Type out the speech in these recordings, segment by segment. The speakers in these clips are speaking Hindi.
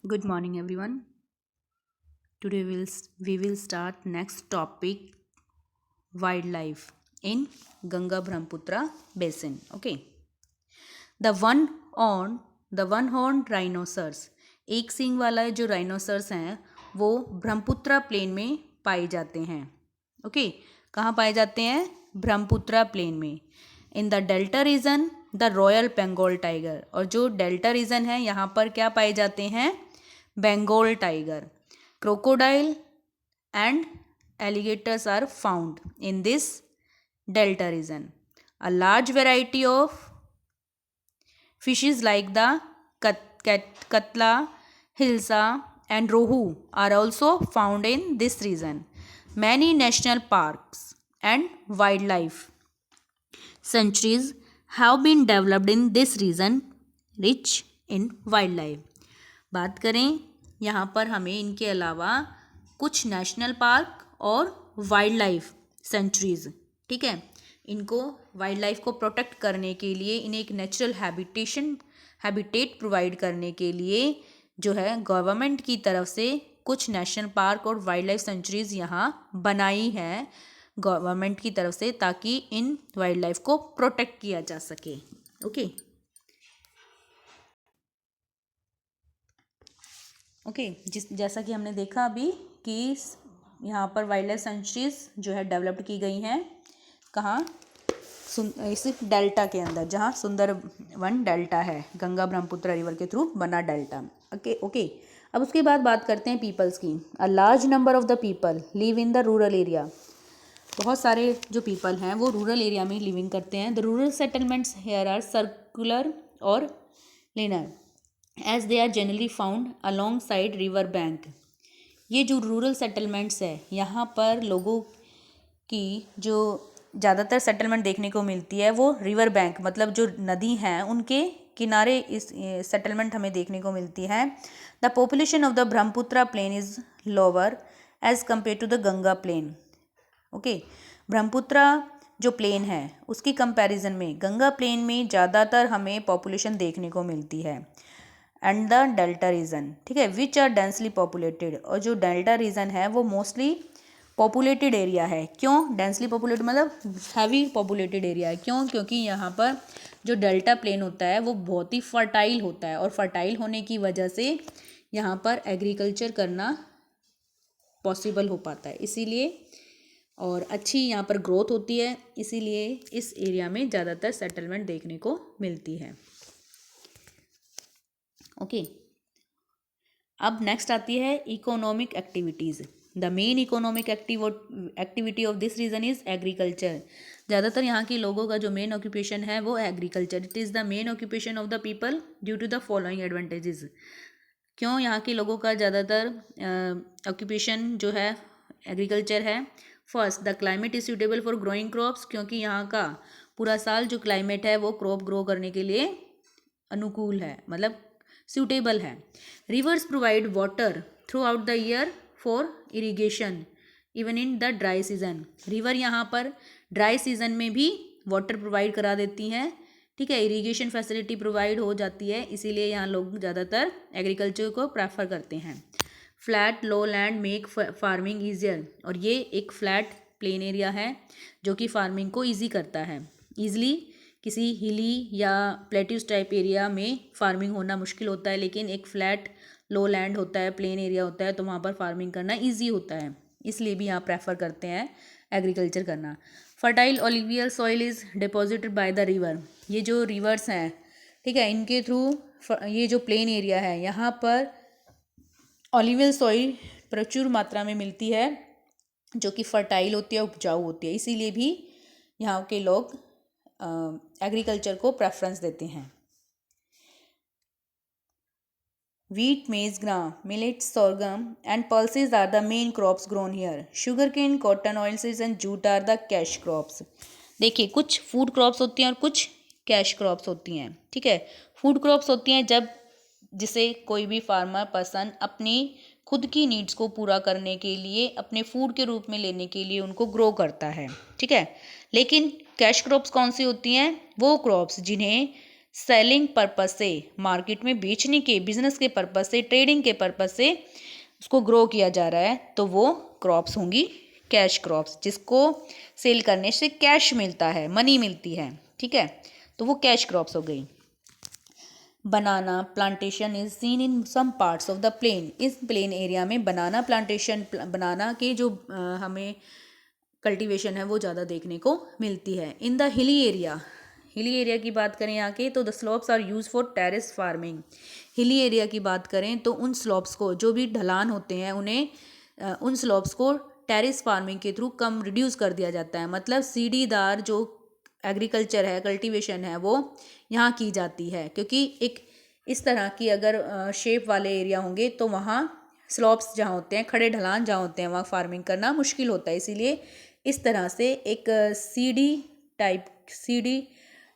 Good morning, everyone. Today we will start next topic wildlife in Ganga Brahmaputra basin. Okay. The one horned rhinoceros एक सींग वाला जो राइनोसर्स हैं वो ब्रह्मपुत्रा प्लेन में पाए जाते हैं. ओके. कहाँ पाए जाते हैं? ब्रह्मपुत्रा प्लेन में. In the delta region the royal Bengal tiger. और जो डेल्टा रीजन है यहाँ पर क्या पाए जाते हैं? Bengal tiger. Crocodile and alligators are found in this delta region. A large variety of fishes like the katla, hilsa and rohu are also found in this region. Many national parks and wildlife sanctuaries have been developed in this region rich in wildlife. बात करें यहाँ पर हमें इनके अलावा कुछ नेशनल पार्क और वाइल्ड लाइफ सेंचुरीज, ठीक है, इनको वाइल्ड लाइफ को प्रोटेक्ट करने के लिए इन्हें एक नेचुरल हैबिटेट प्रोवाइड करने के लिए जो है गवर्नमेंट की तरफ से कुछ नेशनल पार्क और वाइल्ड लाइफ सेंचुरीज यहाँ बनाई है गवर्नमेंट की तरफ से, ताकि इन वाइल्ड लाइफ को प्रोटेक्ट किया जा सके. ओके ओके जैसा कि हमने देखा अभी कि यहाँ पर वाइल्ड लाइफ सेंचुरीज जो है डेवलप्ड की गई हैं. कहाँ? इस डेल्टा के अंदर, जहाँ सुंदरवन डेल्टा है, गंगा ब्रह्मपुत्र रिवर के थ्रू बना डेल्टा. ओके ओके अब उसके बाद बात करते हैं पीपल्स की. A large number of the people live in the rural area. बहुत सारे जो पीपल हैं वो रूरल एरिया में लिविंग करते हैं. The rural settlements here are circular और linear as they are generally found alongside river bank. ये जो रूरल सेटलमेंट्स है यहाँ पर लोगों की जो ज़्यादातर सेटलमेंट देखने को मिलती है वो रिवर बैंक, मतलब जो नदी हैं उनके किनारे इस सेटलमेंट हमें देखने को मिलती है. The population of the Brahmaputra plain is lower as compare to the Ganga plain. Okay. Brahmaputra जो प्लेन है उसकी कंपैरिजन में गंगा प्लेन में ज़्यादातर हमें पॉपुलेशन देखने को मिलती है. एंड द डेल्टा रीजन, ठीक है, विच आर डेंसली पॉपुलेटेड. और जो डेल्टा रीजन है वो मोस्टली पॉपुलेटेड एरिया है. क्यों डेंसली पॉपुलेटेड? मतलब हैवी पॉपुलेटेड एरिया है. क्यों? क्योंकि यहाँ पर जो डेल्टा प्लेन होता है वो बहुत ही फर्टाइल होता है, और फर्टाइल होने की वजह से यहाँ पर एग्रीकल्चर करना पॉसिबल हो पाता है, इसीलिए, और अच्छी यहाँ पर ग्रोथ होती है, इसीलिए इस एरिया में ज़्यादातर सेटलमेंट देखने को मिलती है. ओके. अब नेक्स्ट आती है economic activities. The main economic activity of this region is agriculture. ज़्यादातर यहाँ के लोगों का जो मेन ऑक्यूपेशन है वो agriculture. It is the main occupation of the people due to the following advantages. क्यों यहाँ के लोगों का ज़्यादातर ऑक्यूपेशन जो है एग्रीकल्चर है? First, the climate is suitable for growing crops. क्योंकि यहाँ का पूरा साल जो क्लाइमेट है वो क्रॉप ग्रो करने के लिए अनुकूल है, मतलब सूटेबल है. Reverse provide water through out the year for irrigation even in the dry season. River यहाँ पर ड्राई सीजन में भी वाटर प्रोवाइड करा देती हैं, ठीक है, इरीगेशन फैसिलिटी प्रोवाइड हो जाती है, इसीलिए यहाँ लोग ज़्यादातर एग्रीकल्चर को प्रेफर करते हैं. फ्लैट लो लैंड मेक फार्मिंग ईजियर. और ये एक फ्लैट प्लेन एरिया है जो कि फार्मिंग को ईजी करता है. ईजिली किसी हिली या प्लेट्यूज टाइप एरिया में फार्मिंग होना मुश्किल होता है, लेकिन एक फ्लैट लो लैंड होता है, प्लेन एरिया होता है, तो वहाँ पर फार्मिंग करना ईजी होता है, इसलिए भी यहाँ प्रेफर करते हैं एग्रीकल्चर करना. Fertile alluvial soil is deposited by the river. ये जो रिवर्स हैं, ठीक है, इनके थ्रू ये जो प्लेन एरिया है यहाँ पर ओलिवियल सॉइल प्रचुर मात्रा में मिलती है जो कि फर्टाइल होती है, उपजाऊ होती है, इसीलिए भी यहाँ के लोग एग्रीकल्चर को प्रेफरेंस देते हैं. Wheat, maize, gram, millet, sorghum and pulses are the main crops grown here. Sugarcane, cotton, oilseeds and jute are the cash crops. देखिए, कुछ फूड क्रॉप्स होती हैं और कुछ कैश क्रॉप्स होती हैं, ठीक है. फूड क्रॉप्स होती हैं जब जिसे कोई भी फार्मर पर्सन अपनी खुद की नीड्स को पूरा करने के लिए, अपने फूड के रूप में लेने के लिए उनको ग्रो करता है, ठीक है. लेकिन कैश क्रॉप्स कौन सी होती हैं? वो क्रॉप्स जिन्हें सेलिंग पर्पस से, मार्केट में बेचने के, बिजनेस के पर्पस से, ट्रेडिंग के पर्पस से उसको ग्रो किया जा रहा है, तो वो क्रॉप्स होंगी कैश क्रॉप्स, जिसको सेल करने से कैश मिलता है, मनी मिलती है, ठीक है, तो वो कैश क्रॉप्स हो गई। Banana plantation is seen in some parts of the plain, इस प्लेन एरिया में बनाना प्लांटेशन, बनाना के जो हमें कल्टीवेशन है वो ज़्यादा देखने को मिलती है। In the hilly area, hilly area की बात करें यहाँ के, तो the slopes are use for terrace farming. Hilly area की बात करें तो उन स्लोप्स को, जो भी ढलान होते हैं उन्हें उन स्लोप्स को टेरेस फार्मिंग के थ्रू कम रिड्यूस कर दिया जाता है। मतलब सीढ़ीदार जो एग्रीकल्चर है, कल्टीवेशन है, वो यहाँ की जाती है, क्योंकि एक इस तरह की अगर शेप वाले एरिया होंगे तो वहाँ स्लॉप्स जहाँ होते हैं, खड़े ढलान जहाँ होते हैं, वहाँ फार्मिंग करना मुश्किल होता है। इसीलिए इस तरह से एक सीडी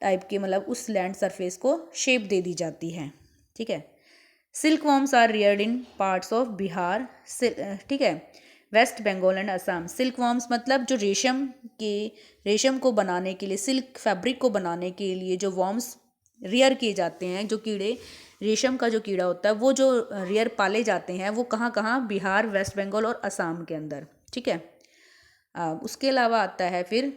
टाइप के मतलब उस लैंड सरफेस को शेप दे दी जाती है, ठीक है। Silk worms are reared in parts of Bihar, ठीक है, West Bengal and Assam. Silk worms मतलब जो रेशम को बनाने के लिए, सिल्क फैब्रिक को बनाने के लिए जो वॉर्म्स रियर किए जाते हैं, जो कीड़े, रेशम का जो कीड़ा होता है वो जो रियर पाले जाते हैं, वो कहाँ कहाँ, बिहार, वेस्ट बंगाल और असम के अंदर, ठीक है। उसके अलावा आता है फिर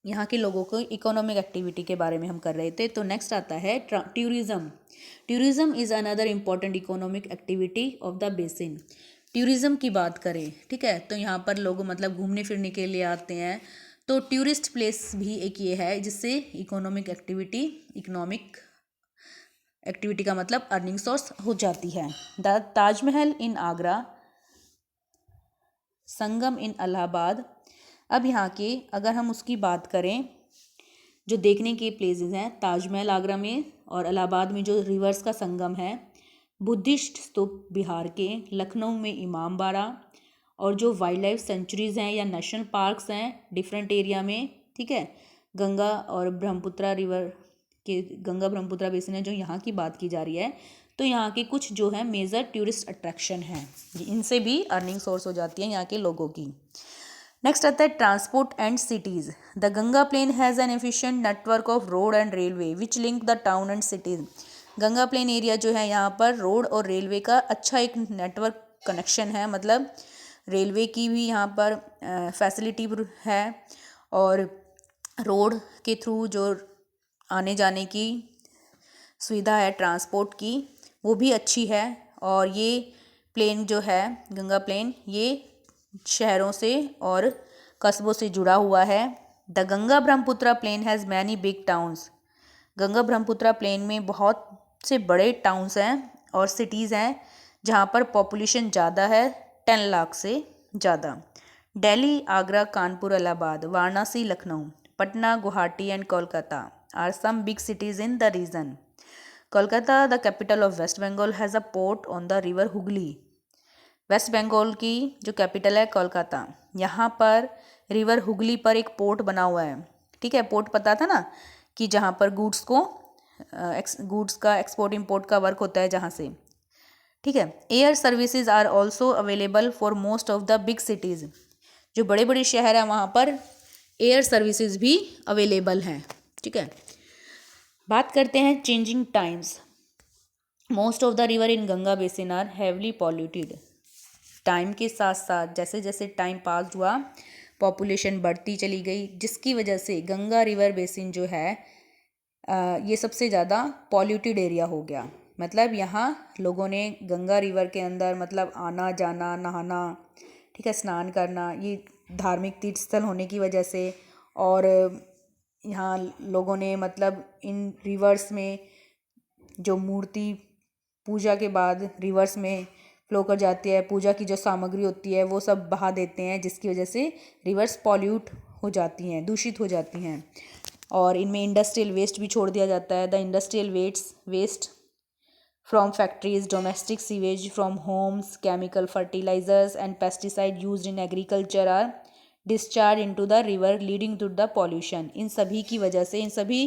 यहाँ के लोगों को इकोनॉमिक एक्टिविटी के बारे में हम कर रहे थे, तो नेक्स्ट आता है tourism. Tourism is another important economic activity of the basin. Tourism की बात करें, ठीक है, तो यहाँ पर लोग मतलब घूमने फिरने के लिए आते हैं, तो टूरिस्ट प्लेस भी एक ये है जिससे इकोनॉमिक एक्टिविटी का मतलब अर्निंग सोर्स हो जाती है। द ताजमहल इन आगरा, संगम इन इलाहाबाद। अब यहाँ के अगर हम उसकी बात करें, जो देखने के प्लेसेस हैं, ताजमहल आगरा में, और इलाहाबाद में जो रिवर्स का संगम है, बुद्धिस्ट स्तूप बिहार के, लखनऊ में इमाम बाड़ा, और जो वाइल्ड लाइफ सेंचुरीज़ हैं या नेशनल पार्क्स हैं डिफरेंट एरिया में, ठीक है, गंगा और ब्रह्मपुत्रा रिवर के, गंगा ब्रह्मपुत्रा बेसिन है जो यहाँ की बात की जा रही है, तो यहाँ के कुछ जो है मेजर टूरिस्ट अट्रैक्शन हैं, इनसे भी अर्निंग सोर्स हो जाती है यहाँ के लोगों की। नेक्स्ट आता है transport and cities. The Ganga plain has an efficient network of road and railway which link the town and cities. Ganga plain area जो है यहाँ पर रोड और रेलवे का अच्छा एक नेटवर्क कनेक्शन है, मतलब रेलवे की भी यहाँ पर फैसिलिटी है, और रोड के थ्रू जो आने जाने की सुविधा है ट्रांसपोर्ट की, वो भी अच्छी है। और ये प्लेन जो है, गंगा प्लेन, ये शहरों से और कस्बों से जुड़ा हुआ है। The Ganga Brahmaputra plain has many big towns. Ganga Brahmaputra plain में बहुत से बड़े टाउन्स हैं और सिटीज़ हैं जहाँ पर पॉपुलेशन ज़्यादा है, 10 लाख से ज़्यादा। Delhi, Agra, Kanpur, Allahabad, Varanasi, Lucknow, Patna, Guwahati and Kolkata are some big cities in the region. Kolkata, the capital of West Bengal, has a port on the river Hooghly. West Bengal की जो कैपिटल है कोलकाता, यहाँ पर रिवर हुगली पर एक पोर्ट बना हुआ है, ठीक है। पोर्ट पता था ना कि जहाँ पर गुड्स का एक्सपोर्ट इंपोर्ट का वर्क होता है जहाँ से, ठीक है। Air services are also available for most of the big cities. जो बड़े बड़े शहर हैं वहाँ पर एयर सर्विसेज भी अवेलेबल हैं, ठीक है। बात करते हैं changing times. Most of the river in Ganga basin are heavily polluted. Time के साथ साथ जैसे जैसे टाइम पास हुआ, पॉपुलेशन बढ़ती चली गई, जिसकी वजह से गंगा रिवर बेसिन जो है ये सबसे ज़्यादा पॉल्यूटेड एरिया हो गया। मतलब यहाँ लोगों ने गंगा रिवर के अंदर मतलब आना जाना, नहाना, ठीक है, स्नान करना, ये धार्मिक तीर्थ स्थल होने की वजह से, और यहाँ लोगों ने मतलब इन रिवर्स में जो मूर्ति पूजा के बाद रिवर्स में फ्लो कर जाती है, पूजा की जो सामग्री होती है वो सब बहा देते हैं, जिसकी वजह से रिवर्स पॉल्यूट हो जाती हैं, दूषित हो जाती हैं। और इनमें इंडस्ट्रियल वेस्ट भी छोड़ दिया जाता है। The industrial waste from factories, domestic sewage from homes, chemical fertilisers and pesticide used in agriculture are discharge into the river leading to the pollution. इन सभी की वजह से, इन सभी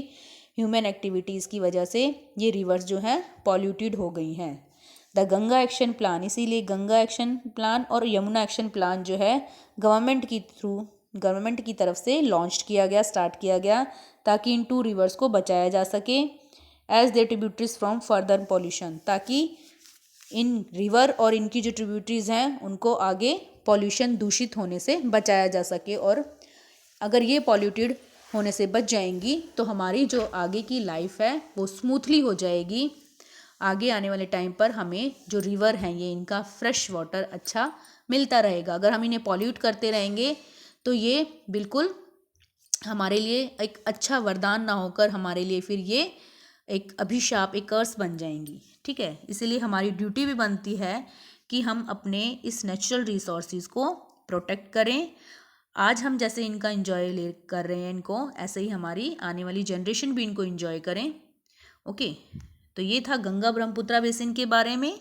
ह्यूमन एक्टिविटीज़ की वजह से ये रिवर्स जो हैं पॉल्यूटेड हो गई हैं। द गंगा एक्शन प्लान, इसीलिए गंगा एक्शन प्लान और यमुना एक्शन प्लान जो है गवर्नमेंट की तरफ से लॉन्च किया गया, स्टार्ट किया गया, ताकि इन 2 रिवर्स को बचाया जा सके as they tributaries from further pollution, ताकि इन रिवर और इनकी जो ट्रिब्यूटरीज हैं उनको आगे पॉल्यूशन दूषित होने से बचाया जा सके। और अगर ये पॉल्यूटेड होने से बच जाएंगी तो हमारी जो आगे की लाइफ है वो स्मूथली हो जाएगी। आगे आने वाले टाइम पर हमें जो रिवर हैं ये इनका फ्रेश वाटर अच्छा मिलता रहेगा। अगर हम इन्हें पॉल्यूट करते रहेंगे तो ये बिल्कुल हमारे लिए एक अच्छा वरदान ना होकर हमारे लिए फिर ये एक अभिशाप, एक कर्स बन जाएंगी। ठीक है, इसीलिए हमारी ड्यूटी भी बनती है कि हम अपने इस नेचुरल रिसोर्सेज को प्रोटेक्ट करें। आज हम जैसे इनका एंजॉय ले कर रहे हैं इनको, ऐसे ही हमारी आने वाली जनरेशन भी इनको एंजॉय करें। ओके, तो ये था गंगा ब्रह्मपुत्रा बेसिन के बारे में।